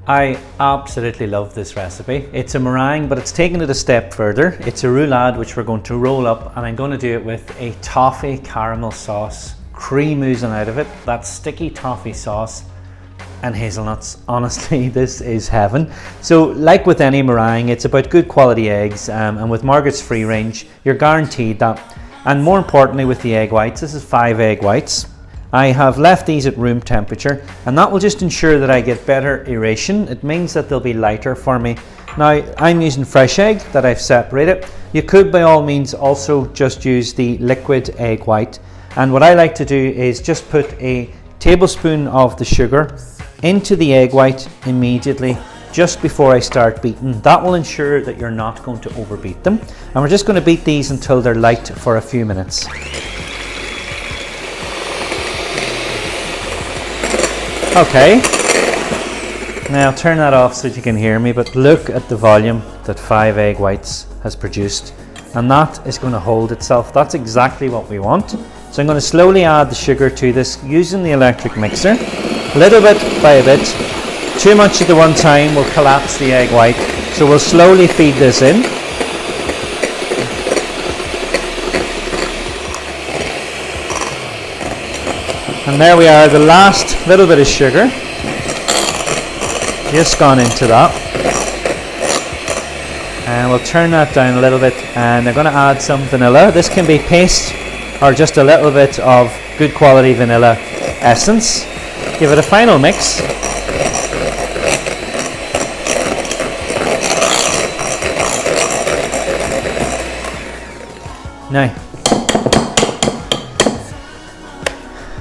I absolutely love this recipe. It's a meringue, but it's taken it a step further. It's a roulade, which we're going to roll up, and I'm going to do it with a toffee caramel sauce, cream oozing out of it, that sticky toffee sauce, and hazelnuts. Honestly, this is heaven. So like with any meringue, it's about good quality eggs, and with Margaret's free range, you're guaranteed that. And more importantly, with the egg whites, this is 5 egg whites. I have left these at room temperature, and that will just ensure that I get better aeration. It means that they'll be lighter for me. Now, I'm using fresh egg that I've separated. You could by all means also just use the liquid egg white. And what I like to do is just put a tablespoon of the sugar into the egg white immediately, just before I start beating. That will ensure that you're not going to overbeat them. And we're just going to beat these until they're light for a few minutes. Okay, now turn that off so that you can hear me, but look at the volume that 5 egg whites has produced, and that is going to hold itself. That's exactly what we want. So I'm going to slowly add the sugar to this using the electric mixer, little bit by bit. Too much at the one time will collapse the egg white, so we'll slowly feed this in. And there we are, the last little bit of sugar just gone into that. And we'll turn that down a little bit, and I'm going to add some vanilla. This can be paste or just a little bit of good quality vanilla essence. Give it a final mix. Now,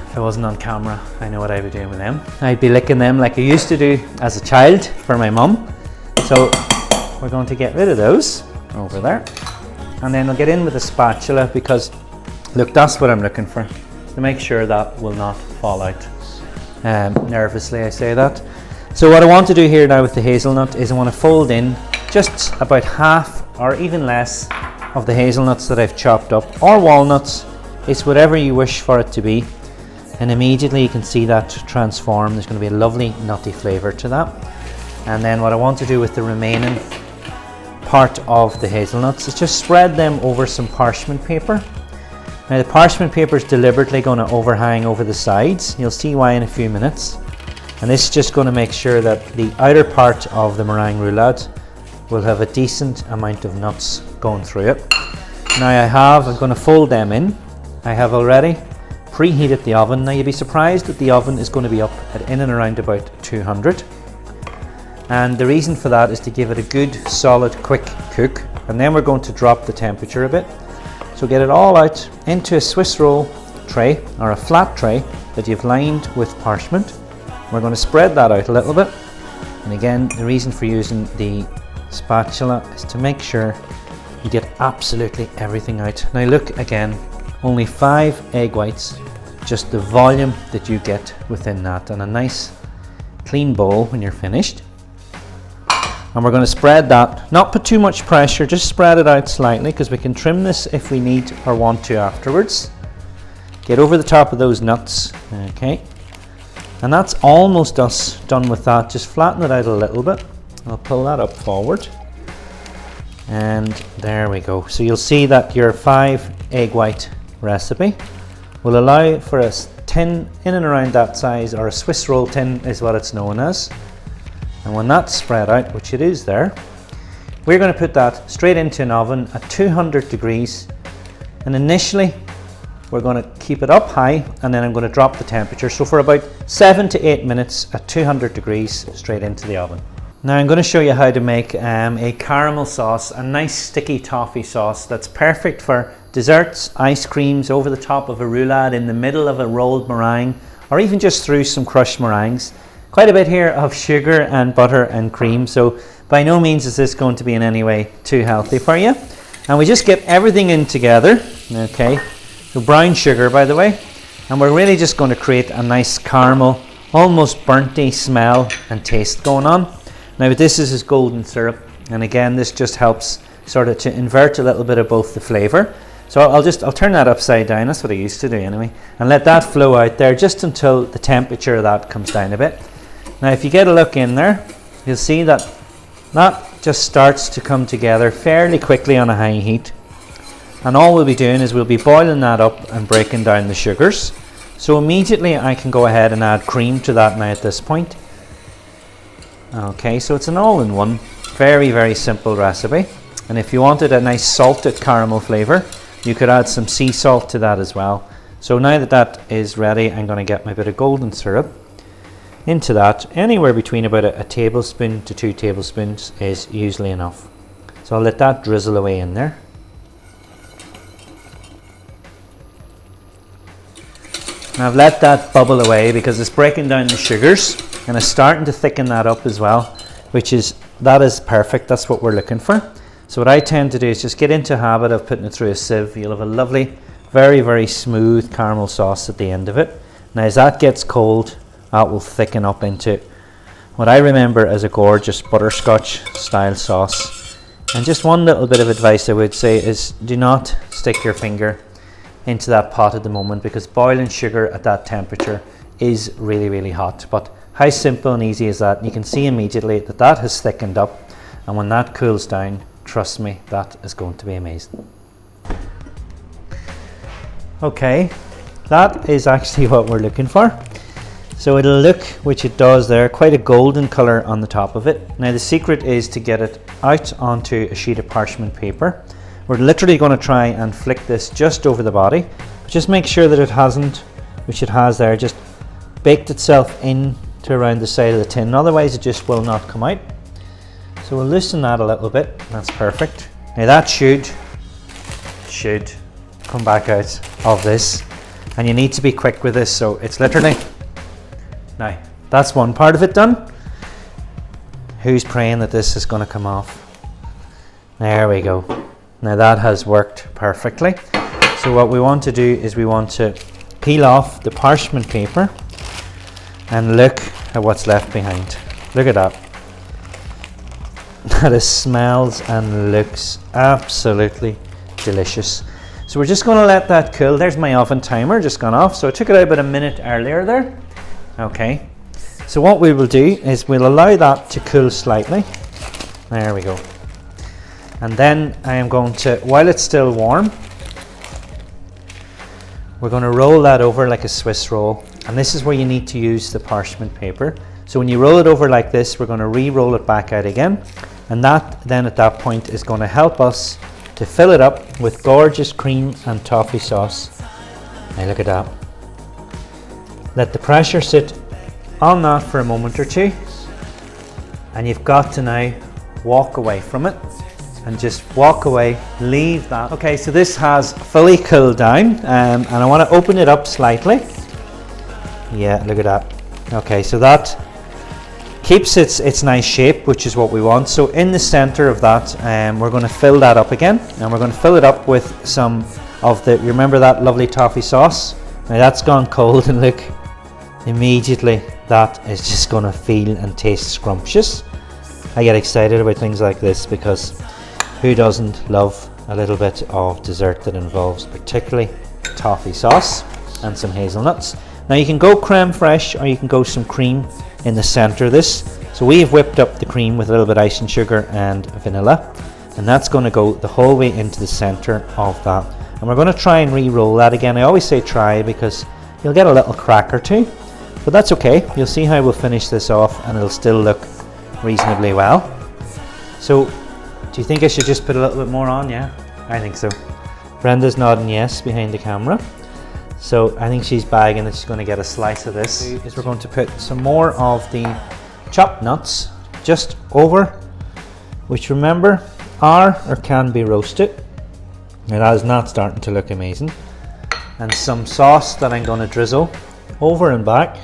if I wasn't on camera, I know what I'd be doing with them. I'd be licking them like I used to do as a child for my mum. So we're going to get rid of those over there. And then we'll get in with a spatula, because look, that's what I'm looking for, to make sure that will not fall out. Nervously I say that. So what I want to do here now with the hazelnut is I want to fold in just about half or even less of the hazelnuts that I've chopped up, or walnuts. It's whatever you wish for it to be. And immediately you can see that transform. There's going to be a lovely nutty flavour to that. And then what I want to do with the remaining part of the hazelnuts is just spread them over some parchment paper. Now the parchment paper is deliberately going to overhang over the sides. You'll see why in a few minutes. And this is just going to make sure that the outer part of the meringue roulade will have a decent amount of nuts going through it. Now I'm going to fold them in. I have already preheated the oven. Now you'd be surprised that the oven is going to be up at in and around about 200. And the reason for that is to give it a good, solid, quick cook. And then we're going to drop the temperature a bit. So get it all out into a Swiss roll tray, or a flat tray that you've lined with parchment. We're going to spread that out a little bit. And again, the reason for using the spatula is to make sure you get absolutely everything out. Now look again, only 5 egg whites, just the volume that you get within that, and a nice clean bowl when you're finished. And we're going to spread that, not put too much pressure, just spread it out slightly, because we can trim this if we need or want to afterwards. Get over the top of those nuts, okay. And that's almost us done with that. Just flatten it out a little bit. I'll pull that up forward. And there we go. So you'll see that your 5 egg white recipe will allow for a tin in and around that size, or a Swiss roll tin is what it's known as. And when that's spread out, which it is there, we're going to put that straight into an oven at 200 degrees. And initially, we're going to keep it up high, and then I'm going to drop the temperature. So for about 7 to 8 minutes at 200 degrees, straight into the oven. Now I'm going to show you how to make a caramel sauce, a nice sticky toffee sauce that's perfect for desserts, ice creams, over the top of a roulade, in the middle of a rolled meringue, or even just through some crushed meringues. Quite a bit here of sugar and butter and cream, so by no means is this going to be in any way too healthy for you. And we just get everything in together, okay, so brown sugar by the way, and we're really just going to create a nice caramel, almost burnt-y smell and taste going on. Now this is golden syrup, and again this just helps sort of to invert a little bit of both the flavour. So I'll turn that upside down, that's what I used to do anyway, and let that flow out there just until the temperature of that comes down a bit. Now if you get a look in there, you'll see that that just starts to come together fairly quickly on a high heat. And all we'll be doing is we'll be boiling that up and breaking down the sugars. So immediately I can go ahead and add cream to that now at this point. Okay, so it's an all-in-one, very, very simple recipe. And if you wanted a nice salted caramel flavour, you could add some sea salt to that as well. So now that that is ready, I'm going to get my bit of golden syrup into that. Anywhere between about a tablespoon to 2 tablespoons is usually enough. So I'll let that drizzle away in there. And I've let that bubble away because it's breaking down the sugars and it's starting to thicken that up as well, that is perfect. That's what we're looking for. So what I tend to do is just get into a habit of putting it through a sieve. You'll have a lovely, very, very smooth caramel sauce at the end of it. Now as that gets cold, that will thicken up into what I remember as a gorgeous butterscotch style sauce. And just one little bit of advice I would say is do not stick your finger into that pot at the moment, because boiling sugar at that temperature is really, really hot. But how simple and easy is that? You can see immediately that that has thickened up, and when that cools down, trust me, that is going to be amazing. Okay, that is actually what we're looking for. So it'll look, which it does there, quite a golden colour on the top of it. Now the secret is to get it out onto a sheet of parchment paper. We're literally going to try and flick this just over the body. But just make sure that it hasn't, which it has there, just baked itself in to around the side of the tin. Otherwise it just will not come out. So we'll loosen that a little bit. That's perfect. Now that should come back out of this. And you need to be quick with this, so it's literally... Now, that's one part of it done. Who's praying that this is going to come off? There we go. Now that has worked perfectly. So what we want to do is we want to peel off the parchment paper and look at what's left behind. Look at that. That smells and looks absolutely delicious. So we're just going to let that cool. There's my oven timer just gone off. So I took it out about a minute earlier there. Okay. So what we will do is we'll allow that to cool slightly. There we go. And then I am going to, while it's still warm, we're going to roll that over like a Swiss roll. And this is where you need to use the parchment paper. So when you roll it over like this, we're going to re-roll it back out again. And that then at that point is going to help us to fill it up with gorgeous cream and toffee sauce. Now look at that. Let the pressure sit on that for a moment or two. And you've got to now walk away from it. And just walk away, leave that. Okay, so this has fully cooled down, and I want to open it up slightly. Yeah, look at that. Okay, so that keeps its nice shape, which is what we want. So in the center of that, we're going to fill that up again, and we're going to fill it up with some of the, you remember that lovely toffee sauce? Now that's gone cold, and look, immediately that is just going to feel and taste scrumptious. I get excited about things like this because who doesn't love a little bit of dessert that involves particularly toffee sauce and some hazelnuts. Now you can go creme fraiche, or you can go some cream in the center of this. So we've whipped up the cream with a little bit of icing sugar and vanilla, and that's going to go the whole way into the center of that. And we're going to try and re-roll that again. I always say try because you'll get a little crack or two, but that's okay. You'll see how we'll finish this off and it'll still look reasonably well. So do you think I should just put a little bit more on? Yeah, I think so. Brenda's nodding yes behind the camera. So I think she's bagging that she's going to get a slice of this. Is we're going to put some more of the chopped nuts just over, which remember are or can be roasted. Now that is not starting to look amazing. And some sauce that I'm going to drizzle over and back.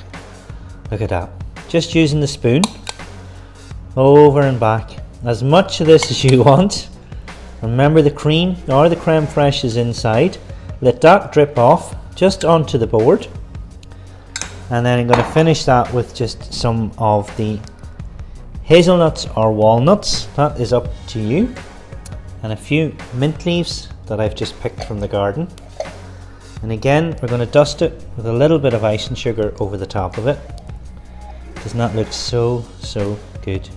Look at that. Just using the spoon. Over and back. As much of this as you want. Remember the cream or the creme fraiche is inside. Let that drip off just onto the board. And then I'm going to finish that with just some of the hazelnuts or walnuts. That is up to you. And a few mint leaves that I've just picked from the garden. And again, we're going to dust it with a little bit of icing sugar over the top of it. Doesn't that look so good?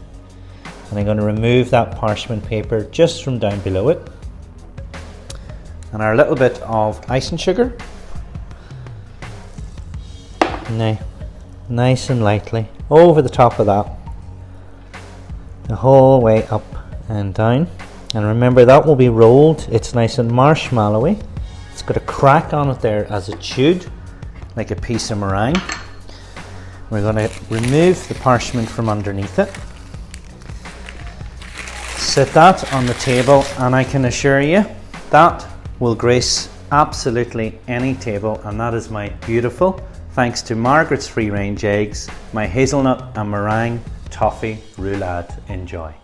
And I'm going to remove that parchment paper just from down below it. And our little bit of icing sugar. Now, nice and lightly over the top of that, the whole way up and down. And remember, that will be rolled. It's nice and marshmallowy. It's got a crack on it there as it should, like a piece of meringue. We're going to remove the parchment from underneath it. Set that on the table, and I can assure you that will grace absolutely any table. And that is my beautiful, thanks to Margaret's free range eggs, my hazelnut and meringue toffee roulade. Enjoy.